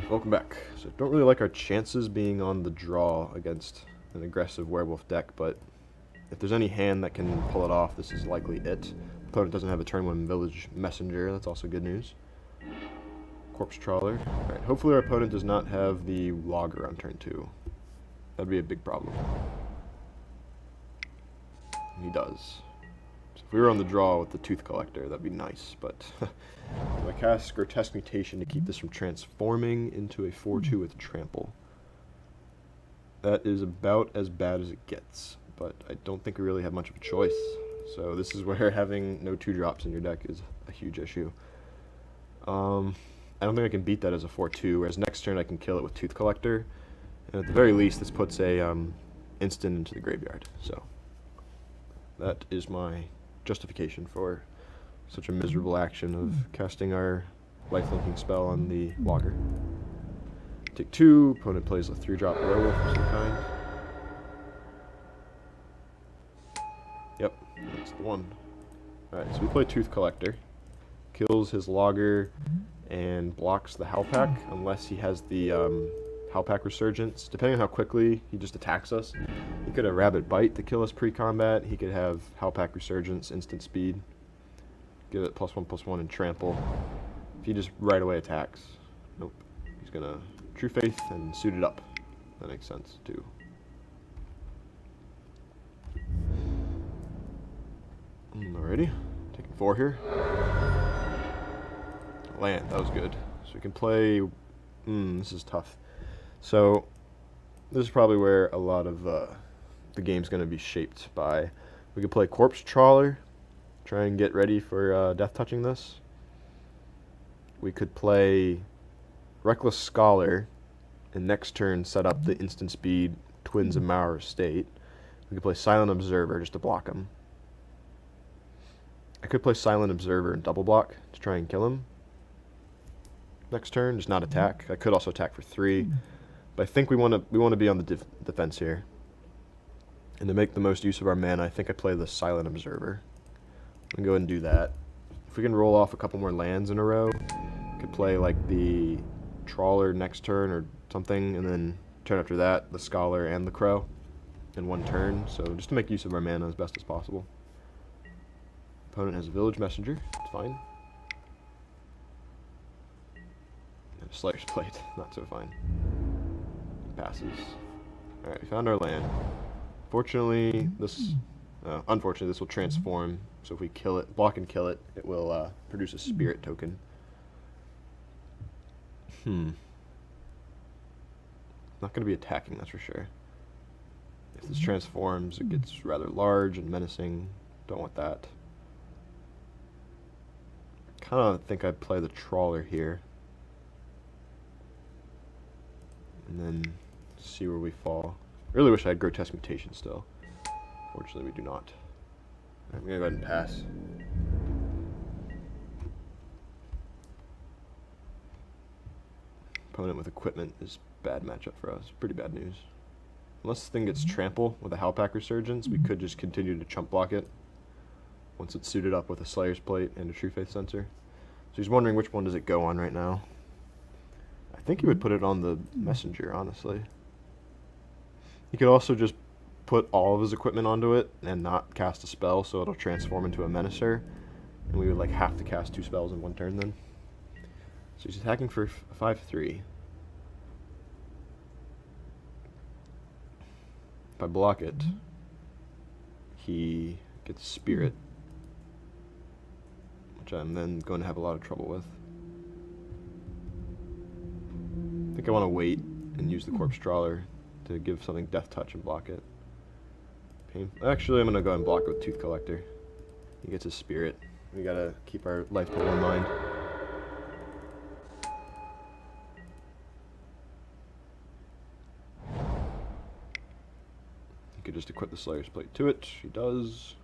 Welcome back. So don't really like our chances being on the draw against an aggressive werewolf deck, but if there's any hand that can pull it off, this is likely it. Opponent doesn't have a turn 1 village messenger, that's also good news. Corpse Trawler. Alright, hopefully our opponent does not have the logger on turn 2. That'd be a big problem. He does. So if we were on the draw with the Tooth Collector, that'd be nice, but do I cast Grotesque Mutation to keep this from transforming into a 4-2 with Trample? That is about as bad as it gets, but I don't think we really have much of a choice. So this is where having no 2-drops in your deck is a huge issue. I don't think I can beat that as a 4-2, whereas next turn I can kill it with Tooth Collector. And at the very least, this puts a instant into the graveyard. So that is my justification for such a miserable action of casting our life-linking spell on the logger. Take 2, opponent plays a 3-drop werewolf of some kind. Yep, that's the one. Alright, so we play Tooth Collector. Kills his logger and blocks the Howlpack unless he has the Howlpack Resurgence. Depending on how quickly he just attacks us, he could have Rabbit Bite to kill us pre-combat. He could have Howlpack Resurgence, instant speed. Give it +1/+1 and trample. If he just right away attacks, nope. He's gonna True Faith and suit it up. That makes sense too. Alrighty, taking 4 here. Land, that was good. So we can play. This is tough. So this is probably where a lot of the game's gonna be shaped by. We could play Corpse Trawler. Try and get ready for death touching this. We could play Reckless Scholar, and next turn set up the instant speed Twins of Mauer Estate. We could play Silent Observer just to block him. I could play Silent Observer and double block to try and kill him. Next turn, just not attack. I could also attack for 3, but I think we want to be on the defense here. And to make the most use of our mana, I think I play the Silent Observer. I'm gonna go ahead and do that. If we can roll off a couple more lands in a row, could play like the Trawler next turn or something, and then turn after that, the Scholar and the Crow in one turn. So just to make use of our mana as best as possible. Opponent has a Village Messenger, it's fine. And a Slayer's Plate, not so fine. He passes. Alright, we found our land. Fortunately, unfortunately, this will transform. So if we kill it, block and kill it, it will produce a spirit token. Not going to be attacking, that's for sure. If this transforms, it gets rather large and menacing. Don't want that. Kind of think I'd play the Trawler here. And then see where we fall. Really wish I had Grotesque Mutation still. Fortunately, we do not. I'm going to go ahead and pass. Opponent with equipment is bad matchup for us. Pretty bad news. Unless this thing gets Trample with a Howlpack Resurgence, we could just continue to chump block it once it's suited up with a Slayer's Plate and a True Faith Sensor. So he's wondering which one does it go on right now. I think he would put it on the Messenger, honestly. He could also just put all of his equipment onto it and not cast a spell, so it'll transform into a Menacer, and we would like have to cast 2 spells in one turn then. So he's attacking for 5/3. If I block it, he gets Spirit, which I'm then going to have a lot of trouble with. I think I want to wait and use the Corpse Trawler to give something Death Touch and block it. Actually, I'm going to go ahead and block it with Tooth Collector. He gets his Spirit. We got to keep our life total in mind. He could just equip the Slayer's Plate to it. He does.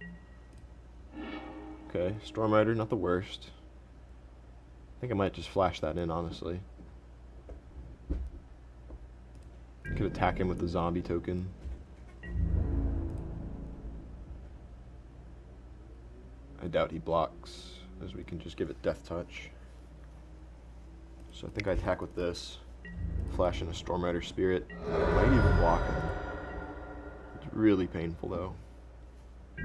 Okay, Storm Rider, not the worst. I think I might just flash that in, honestly. I could attack him with the zombie token. I doubt he blocks, as we can just give it Death Touch. So I think I attack with this. flash in a Storm Rider Spirit. And I might even block him. It's really painful though. I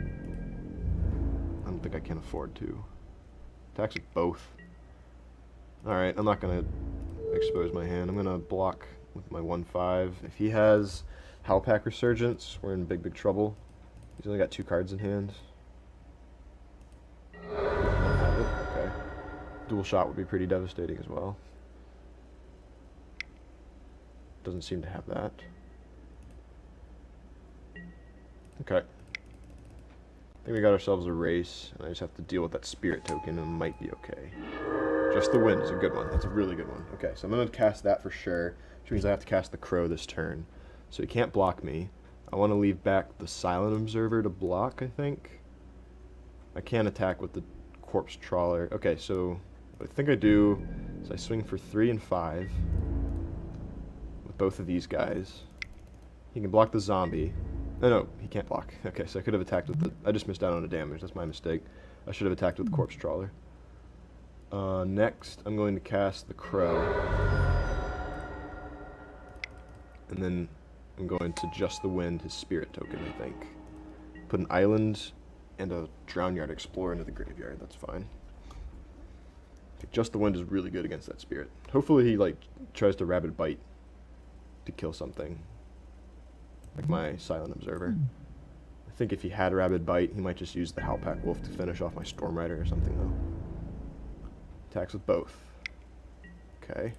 don't think I can afford to. Attacks with both. Alright, I'm not going to expose my hand. I'm going to block with my 1/5. If he has Howlpack Resurgence, we're in big trouble. He's only got 2 cards in hand. Don't have it. Okay. Dual shot would be pretty devastating as well. Doesn't seem to have that. Okay. I think we got ourselves a race, and I just have to deal with that spirit token, and it might be okay. Just the Wind is a good one. That's a really good one. Okay, so I'm going to cast that for sure, which means I have to cast the Crow this turn. So he can't block me. I want to leave back the Silent Observer to block, I think. I can't attack with the Corpse Trawler. Okay, so what I think I do is I swing for 3 and 5 with both of these guys. He can block the zombie. No, he can't block. Okay, so I could have attacked with the... I just missed out on a damage. That's my mistake. I should have attacked with the Corpse Trawler. Next, I'm going to cast the Crow. And then I'm going to Just the Wind, his Spirit token, I think. Put an Island and a Drownyard Explorer into the graveyard. That's fine. Just the Wind is really good against that Spirit. Hopefully he, like, tries to Rabid Bite to kill something. Like my Silent Observer. I think if he had Rabid Bite, he might just use the Howlpack Wolf to finish off my Storm Rider or something, though. Attacks with both. Okay.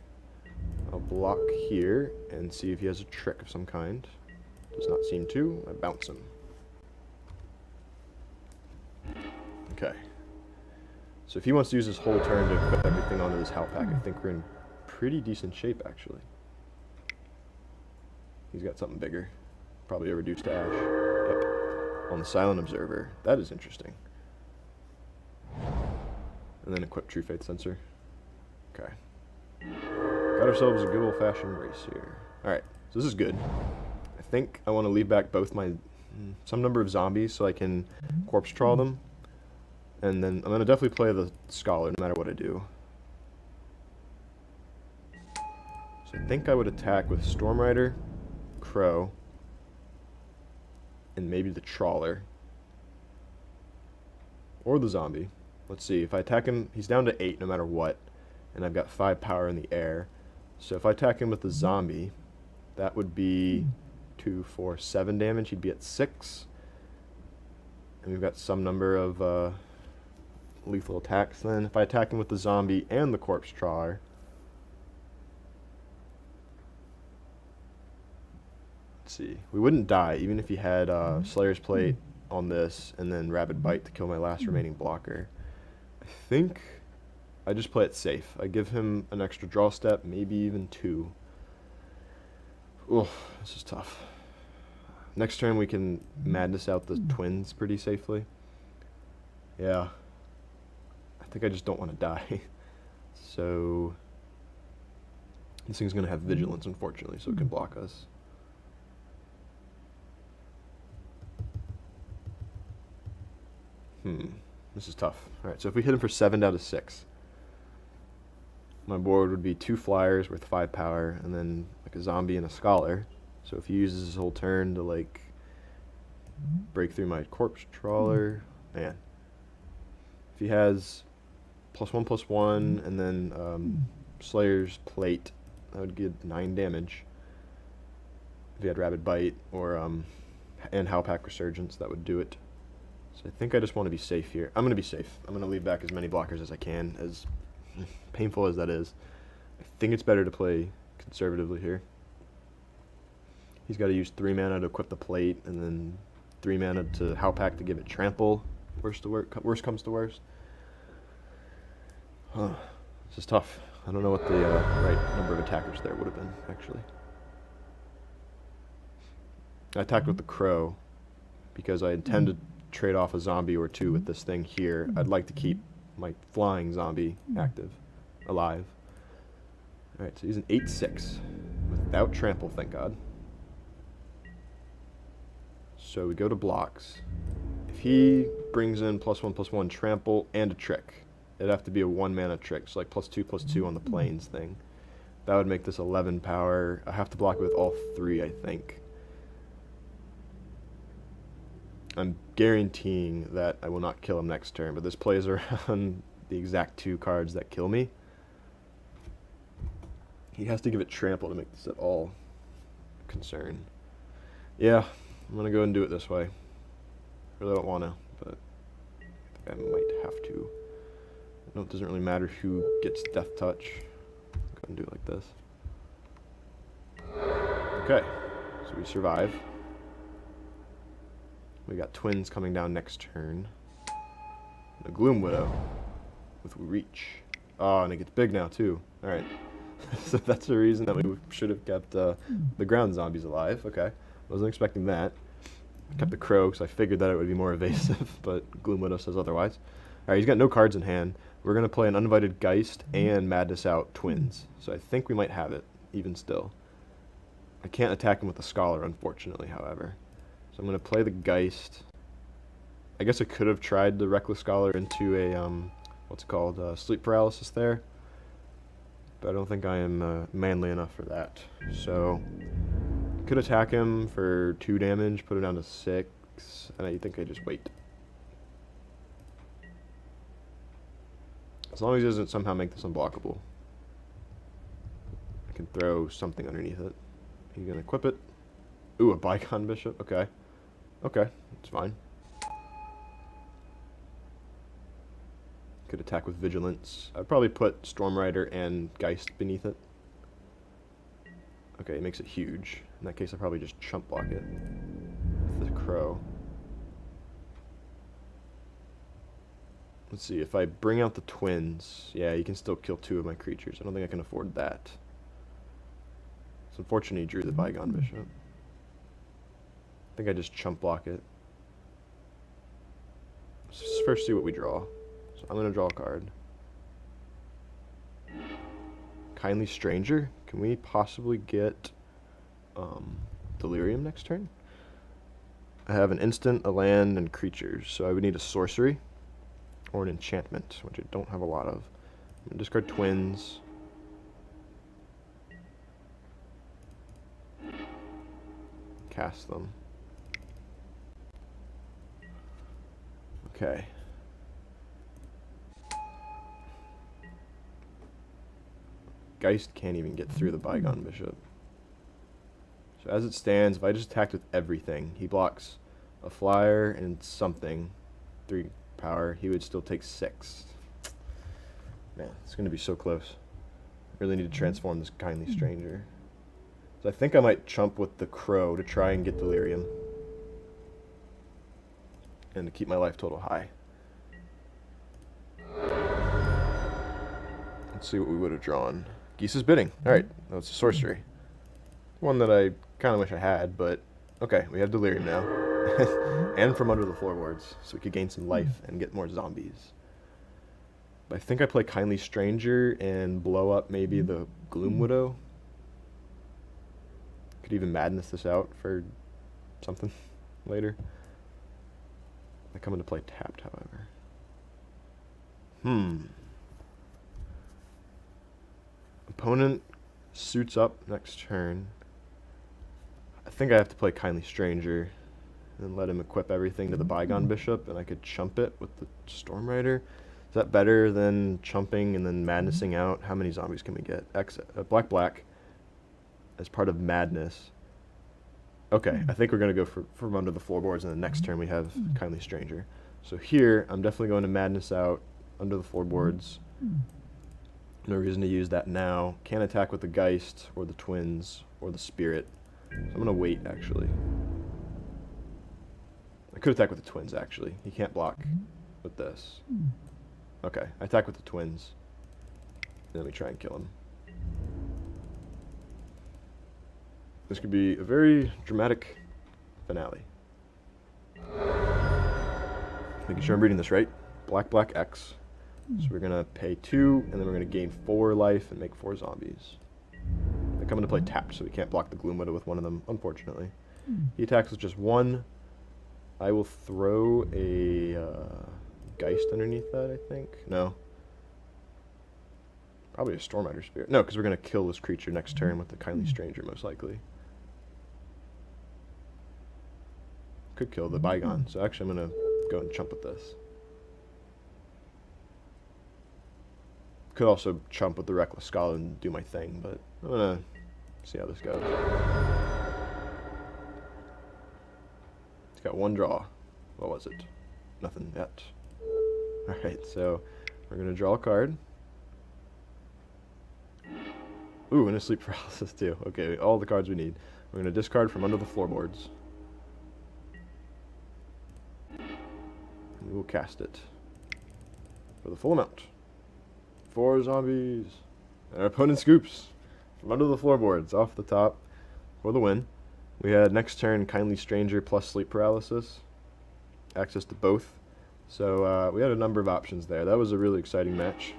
I'll block here and see if he has a trick of some kind. Does not seem to. I bounce him. Okay. So if he wants to use his whole turn to equip everything onto this Howlpack, I think we're in pretty decent shape, actually. He's got something bigger. Probably a reduced to ash. Yep. On the Silent Observer. That is interesting. And then equip True Faith Sensor. Okay. Got ourselves a good old-fashioned race here. Alright, so this is good. I think I want to leave back both my... some number of zombies so I can Corpse Trawl them. And then I'm going to definitely play the Scholar no matter what I do. So I think I would attack with Storm Rider, Crow, and maybe the Trawler. Or the zombie. Let's see, if I attack him, he's down to 8 no matter what. And I've got 5 power in the air. So if I attack him with the zombie, that would be 2, 4, 7 damage. He'd be at 6. And we've got some number of lethal attacks then. If I attack him with the zombie and the Corpse Trawler, let's see, we wouldn't die even if he had Slayer's Plate on this and then Rabid Bite to kill my last remaining blocker. I think I just play it safe. I give him an extra draw step, maybe even 2. Oof, this is tough. Next turn we can Madness out the twins pretty safely. Yeah. I think I just don't want to die. So this thing's going to have Vigilance, unfortunately, so it can block us. This is tough. Alright, so if we hit him for 7 out of 6, my board would be 2 flyers worth 5 power, and then like a zombie and a Scholar. So if he uses his whole turn to like break through my Corpse Trawler, man. If he has +1/+1 and then Slayer's Plate, that would get 9 damage. If he had Rabid Bite or and Howlpack Resurgence, that would do it. So I think I just want to be safe here. I'm going to be safe. I'm going to leave back as many blockers as I can, as painful as that is. I think it's better to play conservatively here. He's got to use 3 mana to equip the plate, and then 3 mana to Howlpack to give it trample. Worst comes to worst. Huh. This is tough. I don't know what the right number of attackers there would have been, actually. I attacked with the Crow because I intend to trade off a zombie or 2 with this thing here. I'd like to keep my flying zombie active, alive. Alright, so he's an 8/6 without trample, thank God. So we go to blocks. If he brings in +1/+1 trample and a trick, it'd have to be a 1 mana trick, so like +2/+2 on the plains thing. That would make this 11 power. I have to block it with all 3, I think. I'm guaranteeing that I will not kill him next turn, but this plays around the exact 2 cards that kill me. He has to give it trample to make this at all a concern. Yeah, I'm going to go and do it this way. I really don't want to, but I think I might have to. No, it doesn't really matter who gets Death Touch. Go and do it like this. Okay, so we survive. We got twins coming down next turn. The Gloom Widow with Reach. Oh, and it gets big now too. Alright. So that's the reason that we should have kept the ground zombies alive. Okay. Wasn't expecting that. Kept the crow because I figured that it would be more evasive, but Gloom Widow says otherwise. Alright, he's got no cards in hand. We're going to play an Uninvited Geist and Madness Out twins. So I think we might have it, even still. I can't attack him with the Scholar, unfortunately, however. So I'm going to play the Geist. I guess I could have tried the Reckless Scholar into a, what's it called, Sleep Paralysis there. But I don't think I am manly enough for that. So, could attack him for 2 damage, put it down to 6, and I think I just wait. As long as he doesn't somehow make this unblockable. I can throw something underneath it. He's going to equip it. Ooh, a Bygone Bishop? Okay. Okay, it's fine. Could attack with Vigilance. I'd probably put Storm Rider and Geist beneath it. Okay, it makes it huge. In that case, I'll probably just chump block it with the Crow. Let's see, if I bring out the twins, yeah, you can still kill 2 of my creatures. I don't think I can afford that. It's unfortunate he drew the Bygone Bishop. I think I just chump block it. Let's first see what we draw. So I'm going to draw a card. Kindly Stranger? Can we possibly get Delirium next turn? I have an instant, a land, and creatures. So I would need a sorcery or an enchantment, which I don't have a lot of. I'm going to discard twins. Cast them. Okay. Geist can't even get through the Bygone Bishop. So as it stands, if I just attacked with everything, he blocks a flyer and something, 3 power, he would still take 6. Man, it's going to be so close. I really need to transform this Kindly Stranger. So I think I might chump with the Crow to try and get Delirium. And to keep my life total high. Let's see what we would have drawn. Geese's Bidding. Alright, that's a sorcery. One that I kind of wish I had, but okay, we have Delirium now. And from under the floorboards, so we could gain some life and get more zombies. But I think I play Kindly Stranger and blow up maybe the Gloom Widow. Could even Madness this out for something later. I come into play tapped, however. Opponent suits up next turn. I think I have to play Kindly Stranger and let him equip everything to the Bygone Bishop, and I could chump it with the Storm Rider. Is that better than chumping and then madnessing out? How many zombies can we get? Black as part of Madness. Okay, I think we're going to go from under the floorboards, and the next turn we have Kindly Stranger. So here, I'm definitely going to Madness out under the floorboards. No reason to use that now. Can't attack with the Geist, or the Twins, or the Spirit. So I'm going to wait, actually. I could attack with the Twins, actually. He can't block with this. Okay, I attack with the Twins. Then we try and kill him. This could be a very dramatic finale. Making sure I'm reading this right. Black, X. So we're going to pay 2, and then we're going to gain 4 life and make 4 zombies. They come into play tapped, so we can't block the Gloom Widow with one of them, unfortunately. He attacks with just 1. I will throw a Geist underneath that, I think. No. Probably a Stormrider Spirit. No, because we're going to kill this creature next turn with the Kindly Stranger, most likely. Could kill the Bygone, so actually I'm going to go and chump with this. Could also chump with the Reckless Scholar and do my thing, but I'm going to see how this goes. It's got one draw. What was it? Nothing yet. Alright, so we're going to draw a card. Ooh, and a Sleep Paralysis too. Okay, all the cards we need. We're going to discard from under the floorboards. We will cast it for the full amount. 4 zombies. Our opponent scoops from under the floorboards off the top for the win. We had next turn Kindly Stranger plus Sleep Paralysis. Access to both. So we had a number of options there. That was a really exciting match.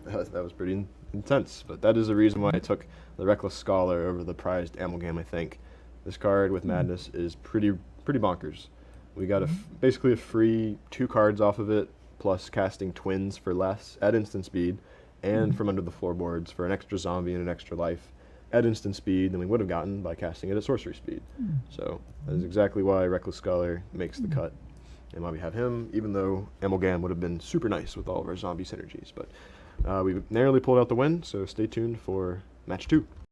That was pretty intense. But that is the reason why I took the Reckless Scholar over the prized Amalgam, I think. This card with Madness is pretty bonkers. We got basically a free 2 cards off of it, plus casting Twins for less at instant speed, and from under the floorboards for an extra zombie and an extra life at instant speed than we would have gotten by casting it at sorcery speed. So that is exactly why Reckless Scholar makes the cut, and why we have him, even though Amalgam would have been super nice with all of our zombie synergies. But we narrowly pulled out the win, so stay tuned for match 2.